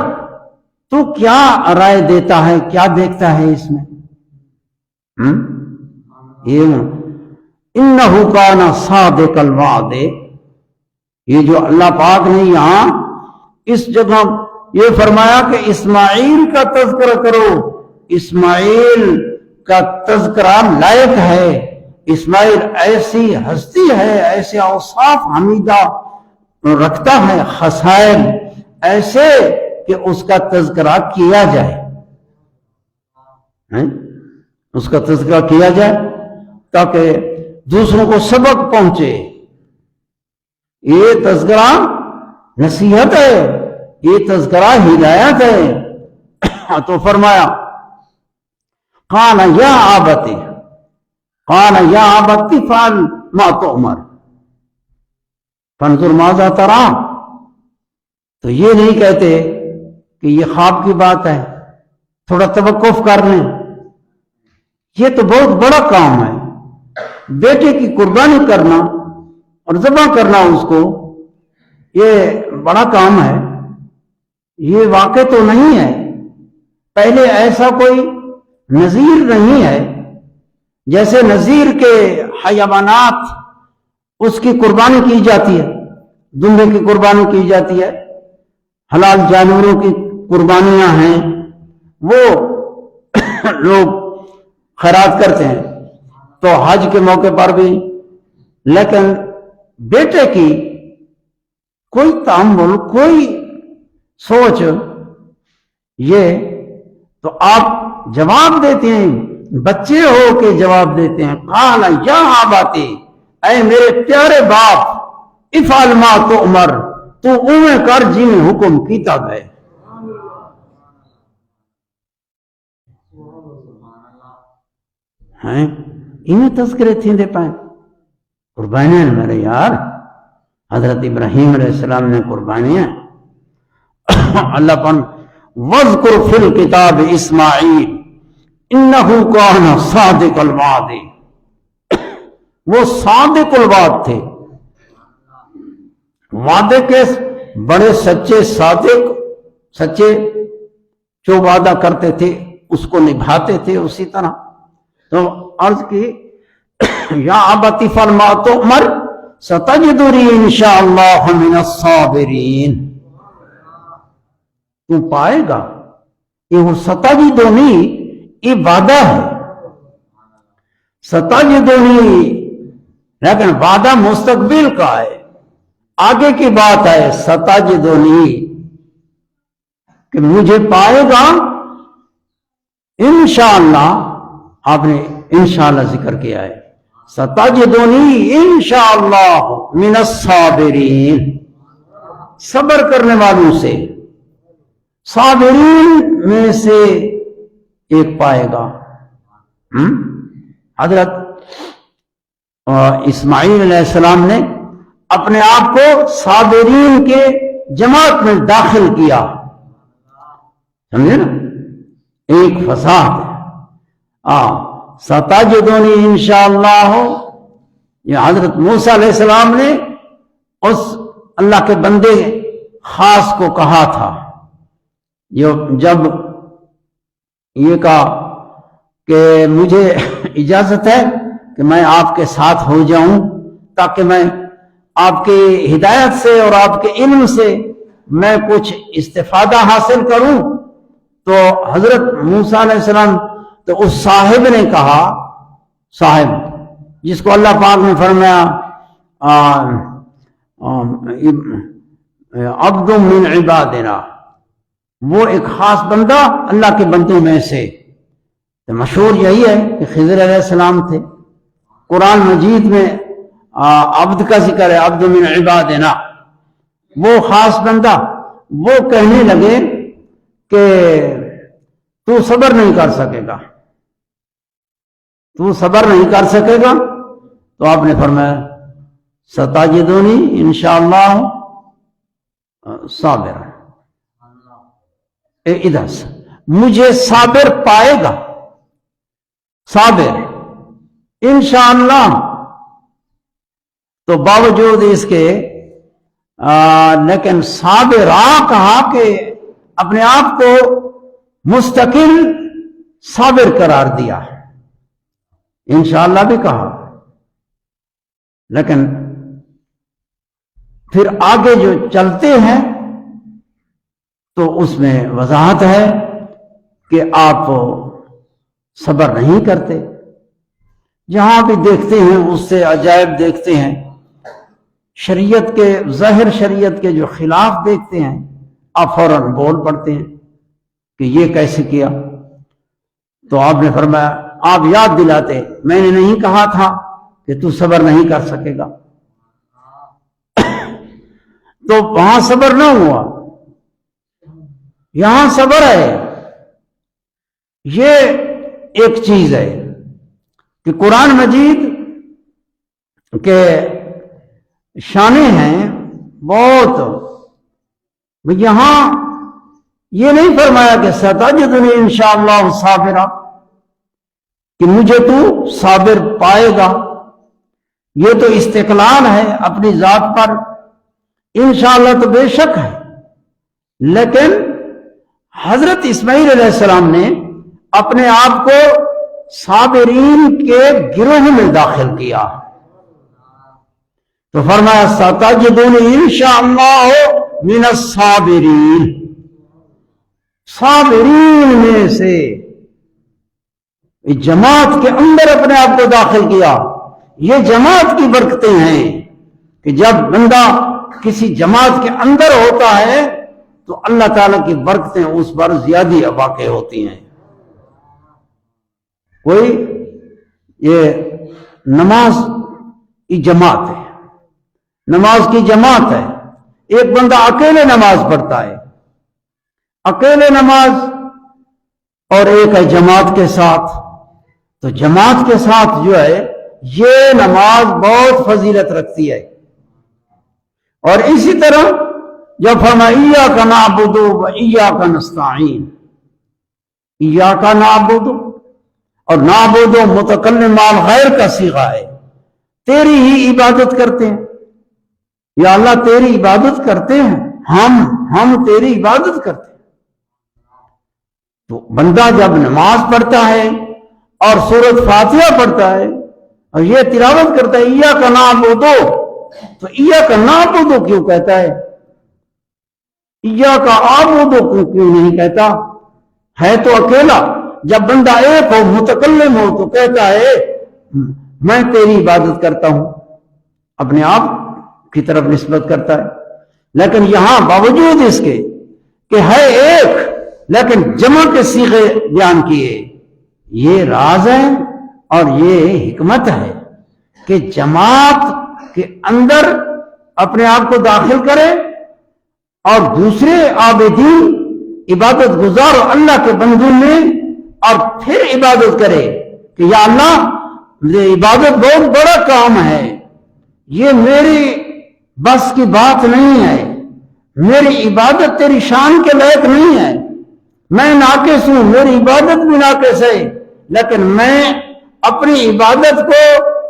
تو کیا رائے دیتا ہے، کیا دیکھتا ہے اس میں۔ انہ کان صادق الوعد، یہ جو اللہ پاک نے یہاں اس جگہ یہ فرمایا کہ اسماعیل کا تذکرہ کرو، اسماعیل کا تذکرہ لائق ہے، اسماعیل ایسی ہستی ہے، ایسے اوصاف حمیدہ رکھتا ہے، خصائل ایسے کہ اس کا تذکرہ کیا جائے، اس کا تذکرہ کیا جائے تاکہ دوسروں کو سبق پہنچے۔ یہ تذکرہ نصیحت ہے، یہ تذکرہ ہدایت ہے۔ تو فرمایا قال یا ابت، قال یا ابت فعل ما تؤمر فانظر ماذا ترى، تو یہ نہیں کہتے کہ یہ خواب کی بات ہے، تھوڑا توقف کر لیں، یہ تو بہت بڑا کام ہے، بیٹے کی قربانی کرنا اور ذبح کرنا اس کو، یہ بڑا کام ہے، یہ واقع تو نہیں ہے، پہلے ایسا کوئی نذیر نہیں ہے، جیسے نذیر کے حیوانات اس کی قربانی کی جاتی ہے، دمبے کی قربانی کی جاتی ہے، حلال جانوروں کی قربانیاں ہیں، وہ لوگ خیرات کرتے ہیں تو حج کے موقع پر بھی، لیکن بیٹے کی کوئی تأمل، کوئی سوچ، یہ تو آپ جواب دیتے ہیں، بچے ہو کے جواب دیتے ہیں، قال یا اباتی، اے میرے پیارے باپ، افعل ما تؤمر، تو اوے کر جی میں حکم کیتا گئے۔ ہیں انہیں تذکرے تھیں دے پائیں، قربانیاں میرے یار، حضرت ابراہیم علیہ السلام نے قربانیاں، اللہ پر وَاذْكُرْ فِي الْكِتَابِ اسماعیل اِنَّهُ كَانَ صَادِقَ الْوَعْدِ، وہ صادق الوعد تھے، وعدے کے بڑے سچے، صادق سچے، جو وعدہ کرتے تھے اس کو نبھاتے تھے اسی طرح۔ تو عرض کی یا ابت افعل ما تؤمر ستجدنی انشاءاللہ من الصابرین، تو پائے گا، یہ ستجدنی یہ وعدہ ہے، ستجدنی لیکن وعدہ مستقبل کا ہے، آگے کی بات ہے، ستجدنی کہ مجھے پائے گا، انشاءاللہ آپ نے انشاءاللہ ذکر کیا ہے، ستجدنی انشاءاللہ من الصابرین، صبر کرنے والوں سے، صابرین میں سے ایک پائے گا۔ حضرت اسماعیل علیہ السلام نے اپنے آپ کو صابرین کے جماعت میں داخل کیا، سمجھے نا، ایک فساد ہے۔ ستجدنی انشاءاللہ، یہ حضرت موسیٰ علیہ السلام نے اس اللہ کے بندے خاص کو کہا تھا، جب یہ کہا کہ مجھے اجازت ہے کہ میں آپ کے ساتھ ہو جاؤں تاکہ میں آپ کی ہدایت سے اور آپ کے علم سے میں کچھ استفادہ حاصل کروں، تو حضرت موسیٰ علیہ السلام تو اس صاحب نے کہا، صاحب جس کو اللہ پاک نے فرمایا عبد من عبادنا، وہ ایک خاص بندہ اللہ کے بندوں میں سے، تو مشہور یہی ہے کہ خضر علیہ السلام تھے، قرآن مجید میں عبد کا ذکر ہے، عبد من عبادنا، وہ خاص بندہ، وہ کہنے لگے کہ تو صبر نہیں کر سکے گا، تو صبر نہیں کر سکے گا، تو آپ نے فرمایا ستجدنی انشاءاللہ صابر، ادھر سے مجھے صابر پائے گا، صابر انشاءاللہ۔ تو باوجود اس کے لیکن صابرہ کہا کہ اپنے آپ کو مستقل صابر قرار دیا، انشاءاللہ بھی کہا، لیکن پھر آگے جو چلتے ہیں تو اس میں وضاحت ہے کہ آپ صبر نہیں کرتے، جہاں بھی دیکھتے ہیں اس سے عجائب دیکھتے ہیں، شریعت کے ظاہر شریعت کے جو خلاف دیکھتے ہیں آپ فوراً بول پڑتے ہیں کہ یہ کیسے کیا، تو آپ نے فرمایا، آپ یاد دلاتے، میں نے نہیں کہا تھا کہ تو صبر نہیں کر سکے گا، تو وہاں صبر نہ ہوا، یہاں صبر ہے۔ یہ ایک چیز ہے کہ قرآن مجید کے شانے ہیں بہت، یہاں یہ نہیں فرمایا کہ ستجدنی انشاءاللہ صابرہ، کہ مجھے تو صابر پائے گا، یہ تو استقلال ہے اپنی ذات پر، انشاءاللہ تو بے شک ہے، لیکن حضرت اسماعیل علیہ السلام نے اپنے آپ کو صابرین کے گروہ میں داخل کیا. تو فرمایا ستجدونی انشاءاللہ من الصابرین، صابرین میں سے جماعت کے اندر اپنے آپ کو داخل کیا. یہ جماعت کی برکتیں ہیں کہ جب بندہ کسی جماعت کے اندر ہوتا ہے تو اللہ تعالیٰ کی برکتیں اس پر زیادہ واقع ہوتی ہیں. کوئی یہ نماز کی جماعت ہے، نماز کی جماعت ہے، ایک بندہ اکیلے نماز پڑھتا ہے، اکیلے نماز، اور ایک ہے جماعت کے ساتھ. تو جماعت کے ساتھ جو ہے یہ نماز بہت فضیلت رکھتی ہے. اور اسی طرح جب فرمایا ایاک نعبد و ایاک نستعین، ایاک نعبد اور نعبد متکلم مال غیر کا صیغہ ہے، تیری ہی عبادت کرتے ہیں. یا اللہ تیری عبادت کرتے ہیں، ہم تیری عبادت کرتے ہیں. تو بندہ جب نماز پڑھتا ہے اور سورۃ فاتحہ پڑھتا ہے اور یہ تلاوت کرتا ہے ایاک نعبد، تو ایاک نعبد کیوں کہتا ہے؟ ایاک اعبد کیوں نہیں کہتا؟ ہے تو اکیلا. جب بندہ ایک ہو، متکلم ہو، تو کہتا ہے میں تیری عبادت کرتا ہوں، اپنے آپ کی طرف نسبت کرتا ہے. لیکن یہاں باوجود اس کے کہ ہے ایک لیکن جمع کے صیغے بیان کیے. یہ راز ہے اور یہ حکمت ہے کہ جماعت کے اندر اپنے آپ کو داخل کرے اور دوسرے عابدین عبادت گزار اللہ کے بندوں میں، اور پھر عبادت کرے کہ یا اللہ یہ عبادت بہت بڑا کام ہے، یہ میری بس کی بات نہیں ہے، میری عبادت تیری شان کے لائق نہیں ہے، میں ناقص ہوں، میری عبادت بھی ناقص ہے، لیکن میں اپنی عبادت کو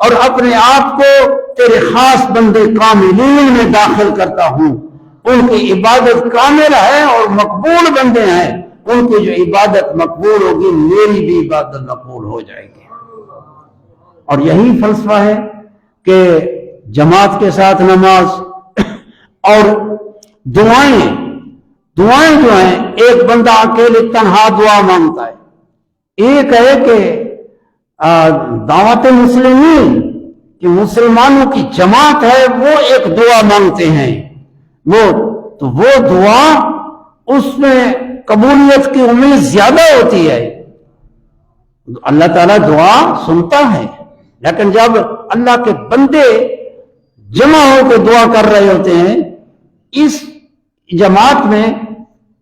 اور اپنے آپ کو تیرے خاص بندے کاملین میں داخل کرتا ہوں. ان کی عبادت کامل ہے اور مقبول بندے ہیں، ان کی جو عبادت مقبول ہوگی میری بھی عبادت مقبول ہو جائے گی. اور یہی فلسفہ ہے کہ جماعت کے ساتھ نماز اور دعائیں جو ہیں، ایک بندہ اکیلے تنہا دعا مانگتا ہے، ایک ہے کہ دعوت مسلمین کہ مسلمانوں کی جماعت ہے وہ ایک دعا مانگتے ہیں، وہ دعا اس میں قبولیت کی امید زیادہ ہوتی ہے. اللہ تعالیٰ دعا سنتا ہے، لیکن جب اللہ کے بندے جمع ہو کے دعا کر رہے ہوتے ہیں، اس جماعت میں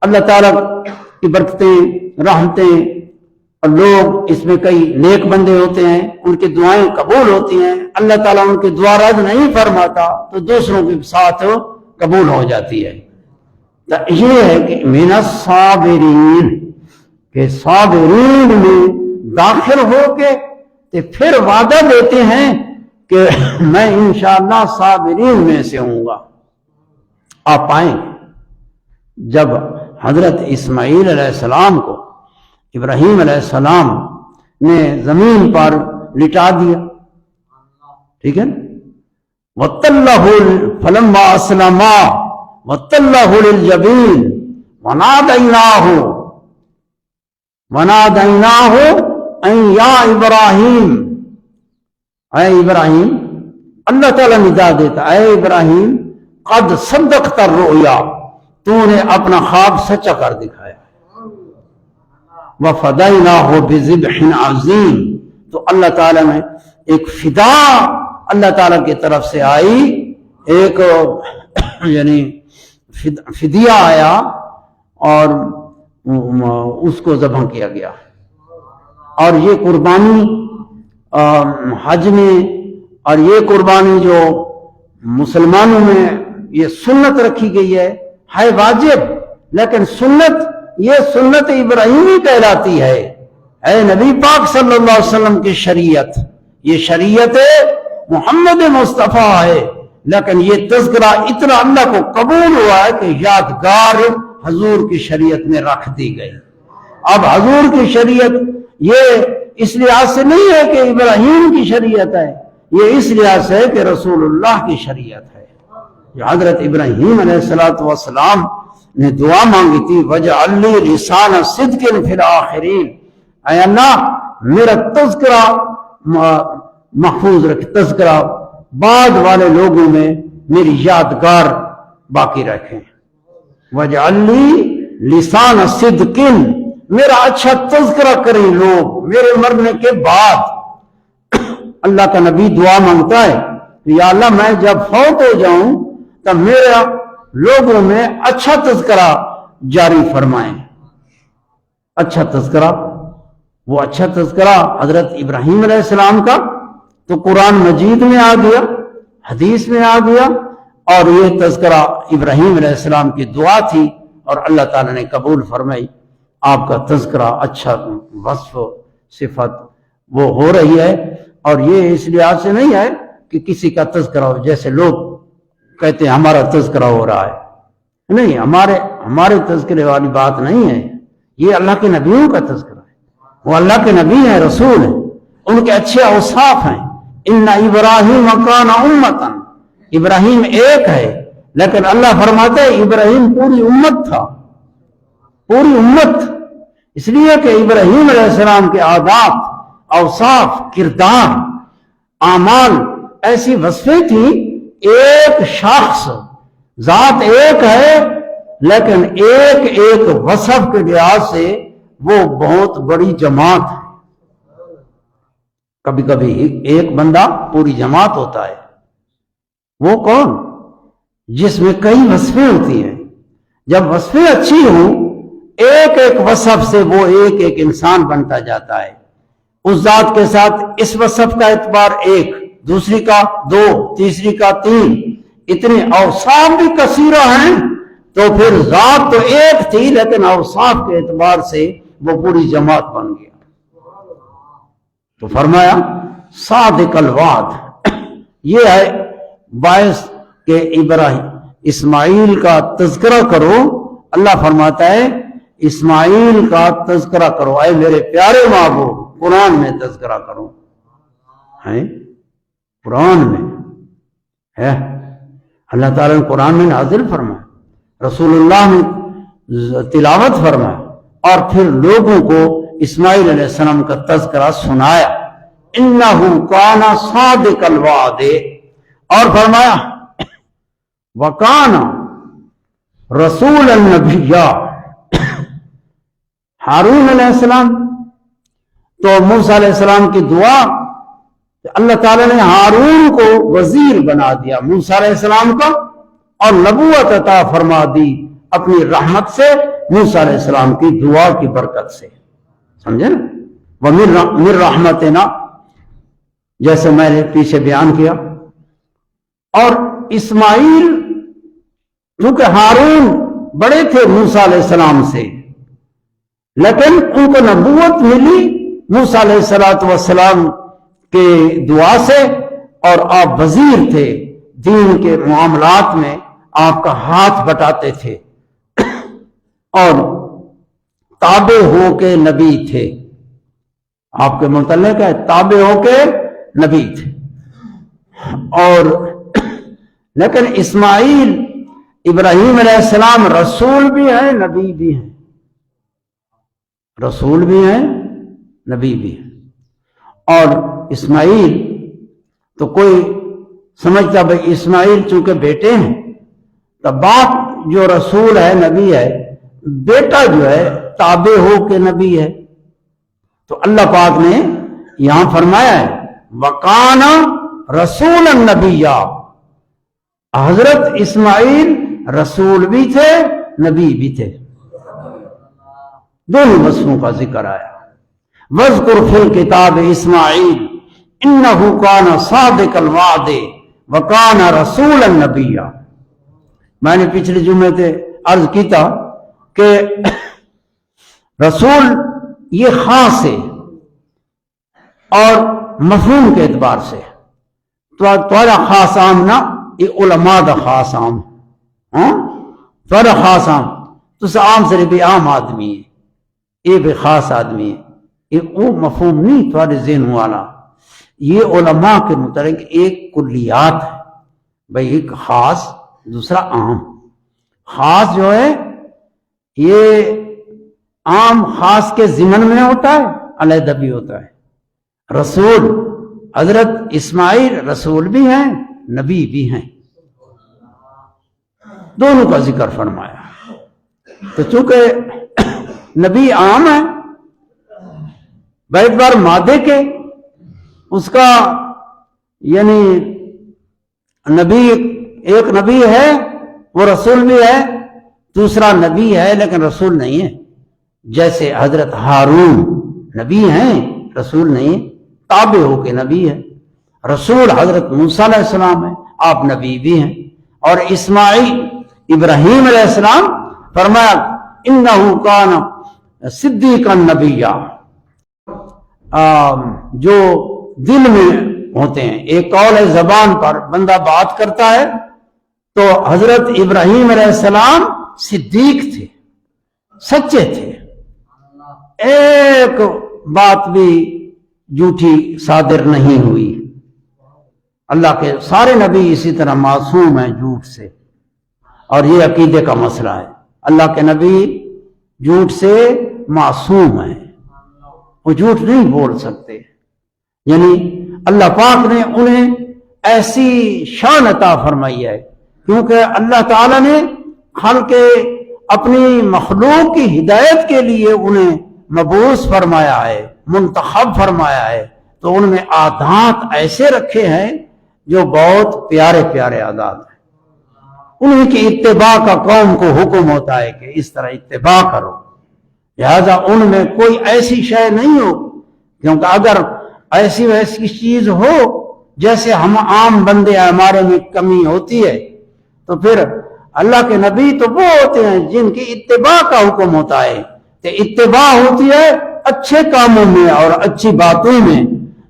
اللہ تعالیٰ کی برکتیں، رحمتیں، اور لوگ اس میں کئی نیک بندے ہوتے ہیں، ان کی دعائیں قبول ہوتی ہیں. اللہ تعالیٰ ان کی دعا رد نہیں فرماتا تو دوسروں کے ساتھ قبول ہو جاتی ہے. تو یہ ہے کہ من الصابرین، کہ صابرین میں داخل ہو کے پھر وعدہ دیتے ہیں کہ میں انشاءاللہ صابرین میں سے ہوں گا. آپ آئیں جب حضرت اسماعیل علیہ السلام کو ابراہیم علیہ السلام نے زمین پر لٹا دیا، ٹھیک ہے، وَتَلَّهُ فَلَمَّا أَسْلَمَا وَتَلَّهُ لِلْجَبِينِ وَنَادَيْنَاهُ أَن يَا إِبْرَاهِيمُ، اے ابراہیم، اللہ تعالیٰ ندا دیتا، اے ابراہیم قد صدقت الرؤیا، تو نے اپنا خواب سچا کر دکھایا. وَفَدَيْنَاهُ بِذِبْحٍ عَظِيمٍ، تو اللہ تعالیٰ نے ایک فدا اللہ تعالیٰ کی طرف سے آئی، ایک یعنی فدیہ آیا اور اس کو ذبح کیا گیا. اور یہ قربانی حج میں، اور یہ قربانی جو مسلمانوں میں یہ سنت رکھی گئی ہے واجب، لیکن سنت یہ سنت ابراہیمی کہلاتی ہے. اے نبی پاک صلی اللہ علیہ وسلم کی شریعت، یہ شریعت محمد مصطفیٰ ہے، لیکن یہ تذکرہ اتنا اللہ کو قبول ہوا ہے کہ یادگار حضور کی شریعت میں رکھ دی گئی. اب حضور کی شریعت یہ اس لحاظ سے نہیں ہے کہ ابراہیم کی شریعت ہے، یہ اس لحاظ سے ہے کہ رسول اللہ کی شریعت ہے۔ جو حضرت ابراہیم علیہ السلام نے دعا مانگی تھی، وَجْعَلْ لِي لِسَانَ صِدْقٍ فِي الْآخِرِينَ، اے اللہ میرا تذکرہ محفوظ رکھ، تذکرہ بعد والے لوگوں میں میری یادگار باقی رکھیں۔ وَجْعَلْ لِي لِسَانَ صِدْقٍ، میرا اچھا تذکرہ کریں لوگ میرے مرنے کے بعد۔ اللہ کا نبی دعا مانگتا ہے کہ یا اللہ میں جب فوت ہو جاؤں تب میرا لوگوں میں اچھا تذکرہ جاری فرمائیں۔ اچھا تذکرہ، وہ اچھا تذکرہ حضرت ابراہیم علیہ السلام کا تو قرآن مجید میں آ گیا، حدیث میں آ گیا، اور یہ تذکرہ ابراہیم علیہ السلام کی دعا تھی اور اللہ تعالیٰ نے قبول فرمائی۔ آپ کا تذکرہ اچھا وصف صفت وہ ہو رہی ہے، اور یہ اس لحاظ سے نہیں ہے کہ کسی کا تذکرہ ہو، جیسے لوگ کہتے ہیں ہمارا تذکرہ ہو رہا ہے، نہیں، ہمارے تذکرے والی بات نہیں ہے، یہ اللہ کے نبیوں کا تذکرہ ہے، وہ اللہ کے نبی ہیں، رسول ہیں، ان کے اچھے اوصاف ہیں۔ ان ابراہیم کان امۃ، ابراہیم ایک ہے، لیکن اللہ فرماتے ہیں ابراہیم پوری امت تھا، پوری امت، اس لیے کہ ابراہیم علیہ السلام کے عادات، اوصاف، کردار، اعمال ایسی وصفیں تھیں، ایک شخص، ذات ایک ہے لیکن ایک ایک وصف کے لحاظ سے وہ بہت بڑی جماعت ہے۔ کبھی کبھی ایک بندہ پوری جماعت ہوتا ہے، وہ کون؟ جس میں کئی وصفیں ہوتی ہیں۔ جب وصفیں اچھی ہوں، ایک ایک وصف سے وہ ایک ایک انسان بنتا جاتا ہے۔ اس ذات کے ساتھ اس وصف کا اعتبار ایک، دوسری کا دو، تیسری کا تین، اتنے اوصاف بھی کثیرہ ہیں، تو پھر ذات تو ایک تھی لیکن اوصاف کے اعتبار سے وہ پوری جماعت بن گیا۔ تو فرمایا صادق الوعد، یہ ہے باعث کہ اسماعیل کا تذکرہ کرو۔ اللہ فرماتا ہے اسماعیل کا تذکرہ کرو، اے میرے پیارے محبوب، قرآن میں تذکرہ کرو، ہے قرآن میں ہے، اللہ تعالیٰ نے قرآن میں نازل فرمایا، رسول اللہ نے تلاوت فرمایا، اور پھر لوگوں کو اسماعیل علیہ السلام کا تذکرہ سنایا۔ انہ کان صادق الوعد، اور فرمایا وکان رسول النبی، ہارون علیہ السلام تو موسیٰ علیہ السلام کی دعا، اللہ تعالیٰ نے ہارون کو وزیر بنا دیا موسیٰ علیہ السلام کا، اور نبوت عطا فرما دی اپنی رحمت سے، موسیٰ علیہ السلام کی دعا کی برکت سے، سمجھے نا؟ وَمِن رحمتنا، جیسے میں نے پیچھے بیان کیا۔ اور اسماعیل کیونکہ ہارون بڑے تھے موسیٰ علیہ السلام سے، لیکن ان کو نبوت ملی موسیٰ علیہ السلام کے دعا سے، اور آپ وزیر تھے دین کے معاملات میں، آپ کا ہاتھ بٹاتے تھے، اور تابع ہو کے نبی تھے، آپ کے متعلق ہے تابع ہو کے نبی تھے۔ اور لیکن اسماعیل ابراہیم علیہ السلام رسول بھی ہیں، نبی بھی ہیں، رسول بھی ہیں، نبی بھی ہیں۔ اور اسماعیل تو کوئی سمجھتا بھائی اسماعیل چونکہ بیٹے ہیں تو باپ جو رسول ہے، نبی ہے، بیٹا جو ہے تابع ہو کے نبی ہے۔ تو اللہ پاک نے یہاں فرمایا ہے وَقَانَ رَسُولًا نَبِيًّا، حضرت اسماعیل رسول بھی تھے، نبی بھی تھے، دونوں وصفوں کا ذکر آیا۔ وَاذْكُرْ فِي الْكِتَابِ اسماعیل إِنَّهُ كَانَ صَادِقَ الْوَعْدِ وَكَانَ رَسُولًا نَبِيًّا۔ میں نے پچھلے جمعے سے عرض کی تھا کہ رسول یہ خاص ہے اور مفہوم کے اعتبار سے، تھوڑا خاص عام نہ، یہ علماء دا خاص عام، تھوڑا خاص عام تو عام سے بھی عام آدمی ہے، یہ بھی خاص آدمی ہے، یہ وہ مفہوم نہیں تھوڑے ذہن والا، یہ علماء کے متعلق ایک کلیات ہے، بھائی ایک خاص دوسرا عام۔ خاص جو ہے یہ عام خاص کے ضمن میں ہوتا ہے، علیحدہ بھی ہوتا ہے۔ رسول حضرت اسماعیل رسول بھی ہیں، نبی بھی ہیں، دونوں کا ذکر فرمایا۔ تو چونکہ نبی عام ہے باعتبار مادے کے، اس کا یعنی نبی ایک نبی ہے وہ رسول بھی ہے، دوسرا نبی ہے لیکن رسول نہیں ہے، جیسے حضرت ہارون نبی ہیں رسول نہیں، تابع ہو کے نبی ہے۔ رسول حضرت موسیٰ علیہ السلام ہے، آپ نبی بھی ہیں۔ اور اسماعیل ابراہیم علیہ السلام فرمایا انہو کان صدیقا نبیّا، جو دل میں ہوتے ہیں، ایک قول ہے زبان پر بندہ بات کرتا ہے، تو حضرت ابراہیم علیہ السلام صدیق تھے، سچے تھے، ایک بات بھی جھوٹی صادر نہیں ہوئی۔ اللہ کے سارے نبی اسی طرح معصوم ہیں جھوٹ سے، اور یہ عقیدے کا مسئلہ ہے، اللہ کے نبی جھوٹ سے معصوم ہیں، وہ جھوٹ نہیں بول سکتے، یعنی اللہ پاک نے انہیں ایسی شان عطا فرمائی ہے، کیونکہ اللہ تعالیٰ نے خلق اپنی مخلوق کی ہدایت کے لیے انہیں مبعوث فرمایا ہے، منتخب فرمایا ہے، تو ان میں عادات ایسے رکھے ہیں جو بہت پیارے پیارے عادات ہیں، انہیں کی اتباع کا قوم کو حکم ہوتا ہے کہ اس طرح اتباع کرو، لہذا ان میں کوئی ایسی شے نہیں ہو، کیونکہ اگر ایسی ویسی چیز ہو جیسے ہم عام بندے ہمارے میں کمی ہوتی ہے، تو پھر اللہ کے نبی تو وہ ہوتے ہیں جن کی اتباع کا حکم ہوتا ہے، تو اتباع ہوتی ہے اچھے کاموں میں اور اچھی باتوں میں،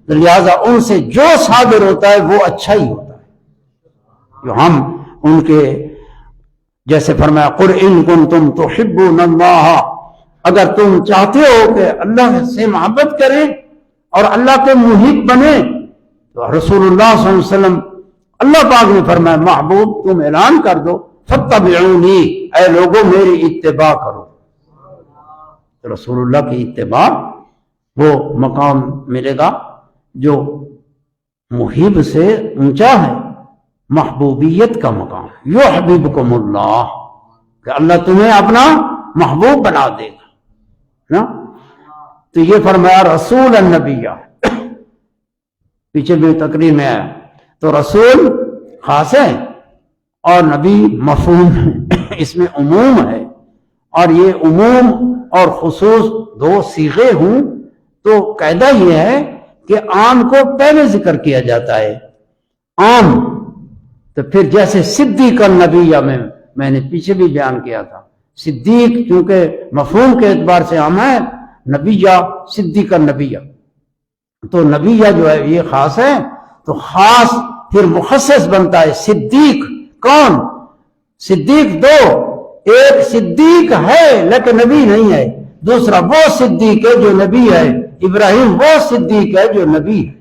لہذا ان سے جو صادر ہوتا ہے وہ اچھا ہی ہوتا ہے۔ جو ہم ان کے جیسے فرمایا قُلْ إِن كُنتُمْ تُحِبُّونَ اللَّهَ، اگر تم چاہتے ہو کہ اللہ سے محبت کریں اور اللہ کے محب بنے، تو رسول اللہ صلی اللہ علیہ وسلم اللہ پاک نے فرمایا محبوب تم اعلان کر دو فَاتَّبِعُونِي، اے لوگوں میری اتباع کرو، تو رسول اللہ کی اتباع وہ مقام ملے گا جو محب سے اونچا ہے، محبوبیت کا مقام، یحببکم اللہ، کہ اللہ تمہیں اپنا محبوب بنا دے گا نا۔ تو یہ فرمایا رسول النبیہ، پیچھے بھی تقریر میں آیا، تو رسول خاص ہے اور نبی مفہوم ہے، اس میں عموم ہے، اور یہ عموم اور خصوص دو صیغے ہوں تو قاعدہ یہ ہے کہ عام کو پہلے ذکر کیا جاتا ہے، عام، تو پھر جیسے صدیق النبیہ میں نے پیچھے بھی بیان کیا تھا، صدیق کیونکہ مفہوم کے اعتبار سے عام ہے، نبیہ صدیق النبیہ، تو نبیہ جو ہے یہ خاص ہے، تو خاص پھر مخصص بنتا ہے۔ صدیق کون؟ صدیق دو، ایک صدیق ہے لیکن نبی نہیں ہے، دوسرا وہ صدیق ہے جو نبی ہے، ابراہیم وہ صدیق ہے جو نبی ہے،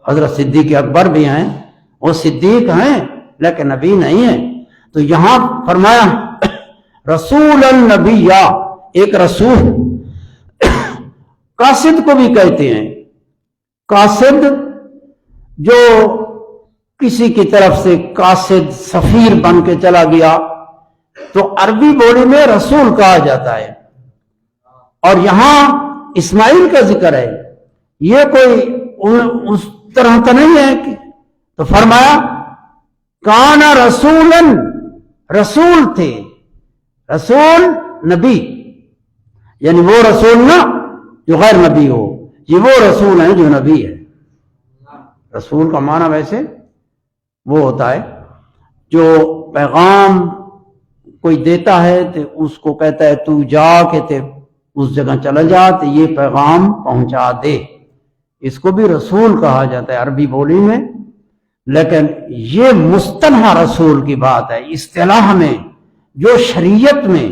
حضرت صدیق اکبر بھی ہیں، وہ صدیق ہیں لیکن نبی نہیں ہے۔ تو یہاں فرمایا رسول النبیہ، ایک رسول، قاصد کو بھی کہتے ہیں، قاصد جو کسی کی طرف سے قاصد سفیر بن کے چلا گیا تو عربی بولی میں رسول کہا جاتا ہے، اور یہاں اسماعیل کا ذکر ہے، یہ کوئی اس طرح کا نہیں ہے کہ، تو فرمایا کانا رسولاً، رسول تھے، رسول نبی، یعنی وہ رسول نہ جو غیر نبی ہو، یہ وہ رسول ہیں جو نبی ہے۔ رسول کا معنی ویسے وہ ہوتا ہے جو پیغام کوئی دیتا ہے تو اس کو کہتا ہے تو جا کے تے اس جگہ چلا جا تو یہ پیغام پہنچا دے، اس کو بھی رسول کہا جاتا ہے عربی بولی میں، لیکن یہ مصطلح رسول کی بات ہے، اصطلاح میں جو شریعت میں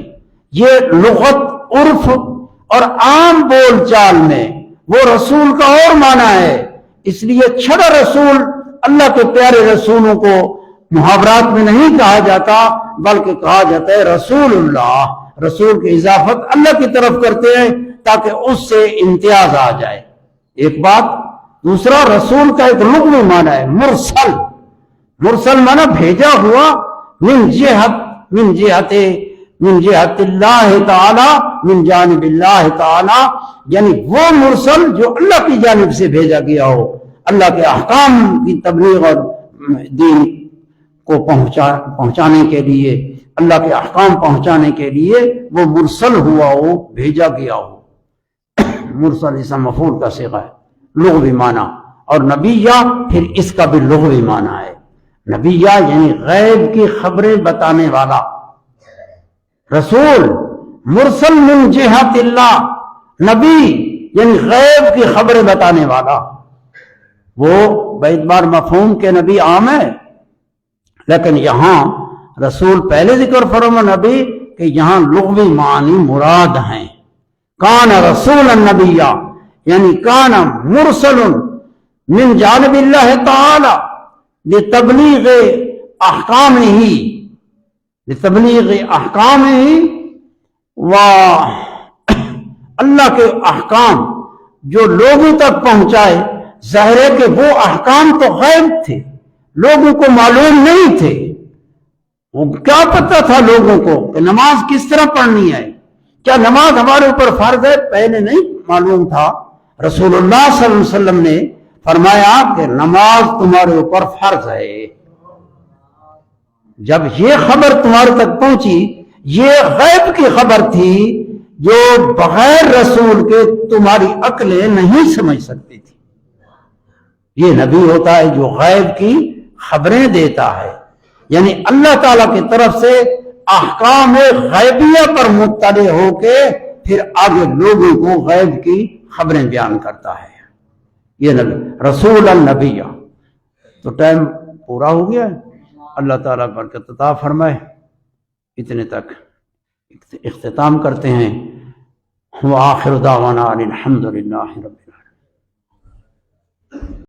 یہ لغت عرف اور عام بول چال میں وہ رسول کا اور معنی ہے، اس لیے چھڑا رسول اللہ کے پیارے رسولوں کو محاورات میں نہیں کہا جاتا، بلکہ کہا جاتا ہے رسول اللہ، رسول کی اضافت اللہ کی طرف کرتے ہیں تاکہ اس سے امتیاز آ جائے، ایک بات۔ دوسرا، رسول کا ایک لغوی معنی ہے مرسل، مرسل معنی بھیجا ہوا، من جہت اللہ تعالی، من جانب اللہ تعالی، یعنی وہ مرسل جو اللہ کی جانب سے بھیجا گیا ہو، اللہ کے احکام کی تبلیغ اور دین کو پہنچانے کے لیے، اللہ کے احکام پہنچانے کے لیے وہ مرسل ہوا ہو، بھیجا گیا ہو۔ مرسل اسم مفعول کا صیغہ ہے، لغوی معنی، اور نبیہ پھر اس کا بھی لغوی معنی ہے۔ نبیہ یعنی غیب کی خبریں بتانے والا، رسول مرسل من جہت اللہ، نبی یعنی غیب کی خبریں بتانے والا۔ وہ باعتبار مفہوم کے نبی عام ہے، لیکن یہاں رسول پہلے ذکر فرما نبی کہ یہاں لغوی معنی مراد ہیں۔ کان رسول النبی یعنی کان مرسل من جانب اللہ تعالی لتبلیغ احکامہ و اللہ کے احکام جو لوگوں تک پہنچائے۔ ظاہر ہے کہ وہ احکام تو غیب تھے، لوگوں کو معلوم نہیں تھے۔ وہ کیا پتہ تھا لوگوں کو کہ نماز کس طرح پڑھنی ہے، کیا نماز ہمارے اوپر فرض ہے؟ پہلے نہیں معلوم تھا۔ رسول اللہ صلی اللہ علیہ وسلم نے فرمایا کہ نماز تمہارے اوپر فرض ہے۔ جب یہ خبر تمہارے تک پہنچی، یہ غیب کی خبر تھی جو بغیر رسول کے تمہاری عقلیں نہیں سمجھ سکتی تھی۔ یہ نبی ہوتا ہے جو غیب کی خبریں دیتا ہے، یعنی اللہ تعالیٰ کی طرف سے احکام غیبیہ پر مطلع ہو کے پھر آگے لوگوں کو غیب کی خبریں بیان کرتا ہے۔ یہ نبی رسول النبی۔ تو ٹائم پورا ہو گیا ہے، اللہ تعالیٰ برکت عطا فرمائے۔ اتنے تک اختتام کرتے ہیں۔ وآخر دعوانا الحمد للہ رب العالمین۔